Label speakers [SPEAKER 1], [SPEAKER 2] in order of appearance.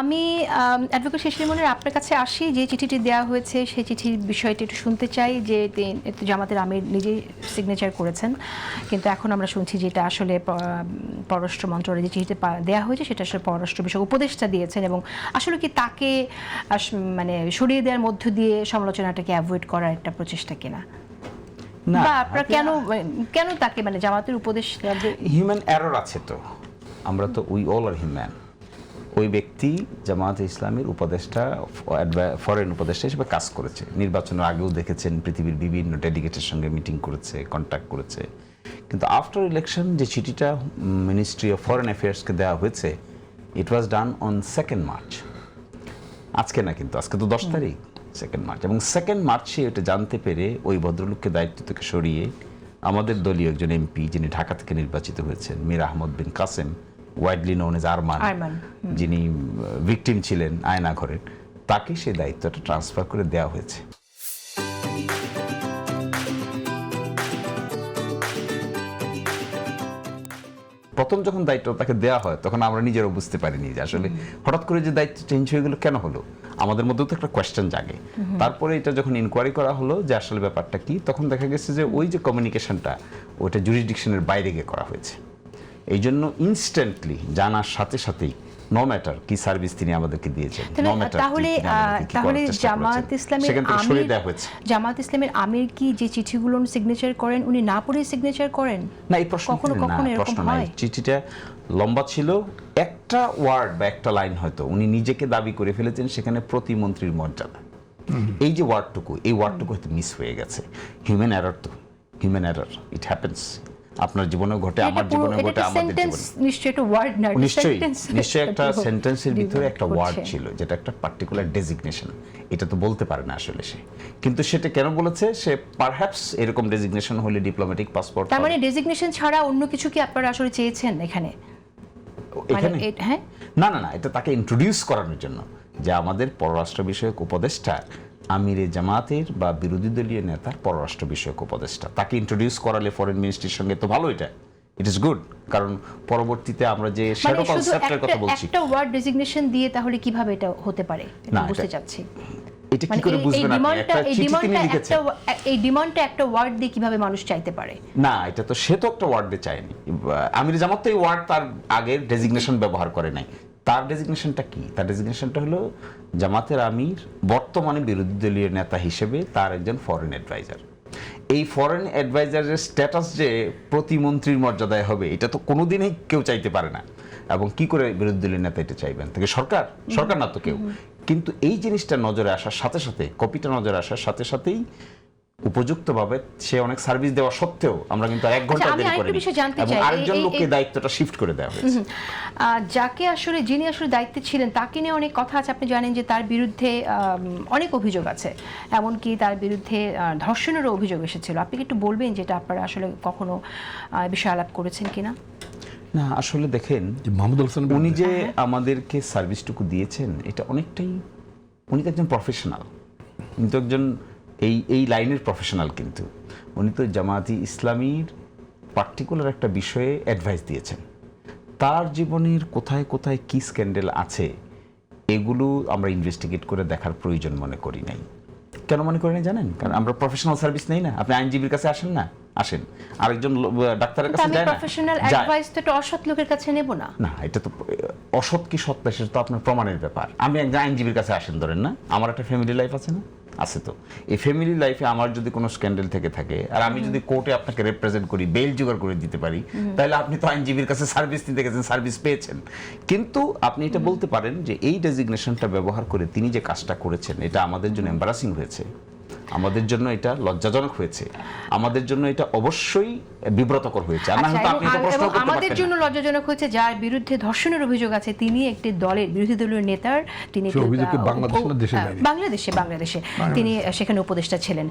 [SPEAKER 1] আমি অ্যাডভোকেট শেষ লিমনের আপনার কাছে আসি, যে চিঠিটি দেওয়া হয়েছে সেই চিঠির বিষয়টি একটু শুনতে চাই, যে জামাতের আমির নিজেই সিগনেচার করেছেন, কিন্তু এখন আমরা শুনছি যে এটা আসলে পররাষ্ট্র মন্ত্রণালয়ে যে চিঠিতে দেওয়া হয়েছে সেটা আসলে পররাষ্ট্র বিষয়ক উপদেষ্টা দিয়েছেন, এবং আসলে কি তাকে মানে সরিয়ে দেওয়ার মধ্য দিয়ে সমালোচনাটাকে অ্যাভয়েড করার একটা প্রচেষ্টা কিনা, বা আপনারা কেন তাকে মানে জামাতের উপদেষ্টা?
[SPEAKER 2] হিউম্যান এরর আছে তো, আমরা তো উই অল আর হিউম্যান। ওই ব্যক্তি জামায়াতে ইসলামীর উপদেষ্টা, ফরেন উপদেষ্টা হিসেবে কাজ করেছে। নির্বাচনের আগেও দেখেছেন পৃথিবীর বিভিন্ন ডেলিগেটের সঙ্গে মিটিং করেছে, কন্ট্যাক্ট করেছে। কিন্তু আফটার ইলেকশন যে চিঠিটা মিনিস্ট্রি অফ ফরেন অ্যাফেয়ার্সকে দেওয়া হয়েছে, ইট ওয়াজ ডান অন 2 মার্চ। আজকে না, কিন্তু আজকে তো 10 তারিখ, 2 মার্চ। এবং 2 মার্চে এটা জানতে পেরে ওই ভদ্রলোককে দায়িত্ব থেকে সরিয়ে আমাদের দলীয় একজন এমপি, যিনি ঢাকা থেকে নির্বাচিত হয়েছেন, Mir Ahmad Bin Quasem, widely known as Arman, যিনি ভিকটিম ছিলেন আয়না ঘরের, তাকে সেই দায়িত্বটা ট্রান্সফার করে দেওয়া হয়েছে। প্রথম যখন দায়িত্ব তাকে দেওয়া হয় তখন আমরা নিজেরও বুঝতে পারিনি যে আসলে হঠাৎ করে যে দায়িত্ব চেঞ্জ হয়ে গেল কেন হলো, আমাদের মধ্যেও তো একটা কোয়েশ্চেন জাগে। তারপরে এটা যখন ইনকোয়ারি করা হলো যে আসলে ব্যাপারটা কি, তখন দেখা গেছে যে ওই যে কমিউনিকেশনটা ওইটা জুরিসডিকশনের বাইরে গিয়ে করা হয়েছে। এই জন্য ইনস্ট্যান্টলি জানার সাথে সাথেই নো ম্যাটার কি সার্ভিস তিনি আমাদেরকে দিয়েছেন, নো ম্যাটার
[SPEAKER 1] তাহলে জামায়াত ইসলামের আমির কি যে চিঠিগুলো সিগনেচার করেন উনি না পড়ে সিগনেচার করেন?
[SPEAKER 2] না, এই প্রশ্ন প্রশ্ন নাই। চিঠিটা লম্বা ছিল, একটা ওয়ার্ড বা একটা লাইন হয়তো উনি নিজেকে দাবি করে ফেলেছেন সেখানে প্রতিমন্ত্রীর মর্যাদা, এই যে ওয়ার্ডটুকু, এই ওয়ার্ডটুকু হয়তো মিস হয়ে গেছে। হিউম্যান এরর তো, হিউম্যান এরর, ইট হ্যাপেন্স। আপনার জীবনেও ঘটে, আমার জীবনেও ঘটে, আমাদের জীবনে নিশ্চয়ই একটা সেন্টেন্সের ভিতরে একটা ওয়ার্ড ছিল যেটা একটা পার্টিকুলার ডেজিগনেশন, এটা তো বলতে পারে না আসলে সে। কিন্তু সেটা কেন বলেছে, সে পারহ্যাপস এরকম ডেজিগনেশন হলে ডিপ্লোম্যাটিক পাসপোর্ট,
[SPEAKER 1] তার মানে ডেজিগনেশন ছাড়া অন্য কিছু কি আপনারা আসলে চেয়েছেন এখানে?
[SPEAKER 2] হ্যাঁ, না না না, এটা তাকে ইন্ট্রোডিউস করানোর জন্য যে আমাদের পররাষ্ট্র বিষয়ক উপদেষ্টা আমিরে জামাতের বা বিরোধী দলীয় নেতার পররাষ্ট্র বিষয়ক উপদেষ্টা, তাকে ইন্ট্রোডিউস করালে ফরেন মিনিস্ট্রির সঙ্গে তো ভালো, এটা ইট ইজ গুড। কারণ পরবর্তীতে আমরা যে শ্যাডো কনসেপ্টের কথা বলছি, একটা
[SPEAKER 1] ওয়ার্ড ডেজিগনেশন দিয়ে তাহলে কিভাবে এটা হতে পারে এটা বুঝতে চাচ্ছি।
[SPEAKER 2] এটা কি করে বুঝবেন আপনি? একটা চিঠি তিনি লিখেছেন,
[SPEAKER 1] এই ডিমান্ডটা একটা ওয়ার্ড দিয়ে কিভাবে মানুষ চাইতে পারে?
[SPEAKER 2] না, এটা তো সে তো একটা ওয়ার্ড দিয়ে চায়নি। আমিরে জামাত তো এই ওয়ার্ড তার আগের ডেজিগনেশন ব্যবহার করে নাই। তার ডেজিগনেশনটা কি? তার ডেজিগনেশনটা হলো জামাতের আমির বর্তমানে বিরোধী দলীয় নেতা হিসেবে তার একজন ফরেন অ্যাডভাইজার। এই ফরেন অ্যাডভাইজারের স্ট্যাটাস যে প্রতিমন্ত্রীর মর্যাদায় হবে, এটা তো কোনোদিনই কেউ চাইতে পারে না। এবং কি করে বিরোধী দলীয় নেতা এটা চাইবেন? থেকে সরকার না তো কেউ। কিন্তু এই জিনিসটা নজরে আসার সাথে সাথে, কপিটা নজরে আসার সাথে সাথেই উপযুক্তভাবে সে অনেক সার্ভিস দেওয়া সত্ত্বেও আমরা কিন্তু 1 ঘন্টা দেরি করিনি এবং আরেকজন লোককে দায়িত্বটা শিফট করে দেওয়া হয়েছে।
[SPEAKER 1] যিনি আসলে দায়িত্বে ছিলেন তাকে নিয়ে অনেক কথা আছে। আপনি জানেন যে তার বিরুদ্ধে অনেক অভিযোগ আছে, এমনকি তার বিরুদ্ধে ধর্ষণেরও অভিযোগ এসেছিল। আপনি কি একটু বলবেন যেটা আপনারা আসলে কখনো বিষয় আলাপ করেছেন কিনা?
[SPEAKER 2] না, আসলে দেখেন, উনি যে আমাদেরকে সার্ভিসটুকু দিয়েছেন এটা অনেকটাই, উনি তো একজন প্রফেশনাল, উনি তো একজন এই লাইনের প্রফেশনাল, কিন্তু উনি তো জামায়াতি ইসলামীর পার্টিকুলার একটা বিষয়ে অ্যাডভাইস দিয়েছেন। তার জীবনের কোথায় কোথায় কি স্ক্যান্ডেল আছে এগুলো আমরা ইনভেস্টিগেট করে দেখার প্রয়োজন মনে করি নাই। কেন মনে করি না জানেন? কারণ আমরা প্রফেশনাল সার্ভিস নেই না। আপনি আইনজীবীর কাছে আসেন না, আসেন আরেকজন ডাক্তারের কাছে যায় না।
[SPEAKER 1] প্রফেশনাল অ্যাডভাইস তো একটা অসৎ লোকের কাছে নেব না।
[SPEAKER 2] না, এটা তো অসৎ কি সৎ সেটা তো আপনার প্রমাণের ব্যাপার। আমি একজন আইনজীবীর কাছে আসেন ধরেন না, আমার একটা ফ্যামিলি লাইফ আছে না, আছে তো। এই ফ্যামিলি লাইফে আমার যদি কোনো স্ক্যান্ডেল থেকে থাকে আর আমি যদি কোর্টে আপনাকে রিপ্রেজেন্ট করি, বেল জোগাড় করে দিতে পারি, তাহলে আপনি তো আইনজীবীর কাছে সার্ভিস নিতে গেছেন, সার্ভিস পেয়েছেন। কিন্তু আপনি এটা বলতে পারেন যে এই ডেজিগনেশনটা ব্যবহার করে তিনি যে কাজটা করেছেন এটা আমাদের জন্য এম্বারাসিং হয়েছে, আমাদের জন্য এটা লজ্জাজনক হয়েছে, আমাদের জন্য এটা অবশ্যই বিব্রতকর হয়েছে।
[SPEAKER 1] আমাদের জন্য লজ্জাজনক হয়েছে যার বিরুদ্ধে ধর্ষণের অভিযোগ আছে, তিনি একটি দলের বিরোধী দলীয় নেতার, তিনি বাংলাদেশে তিনি সেখানে উপদেষ্টা ছিলেন।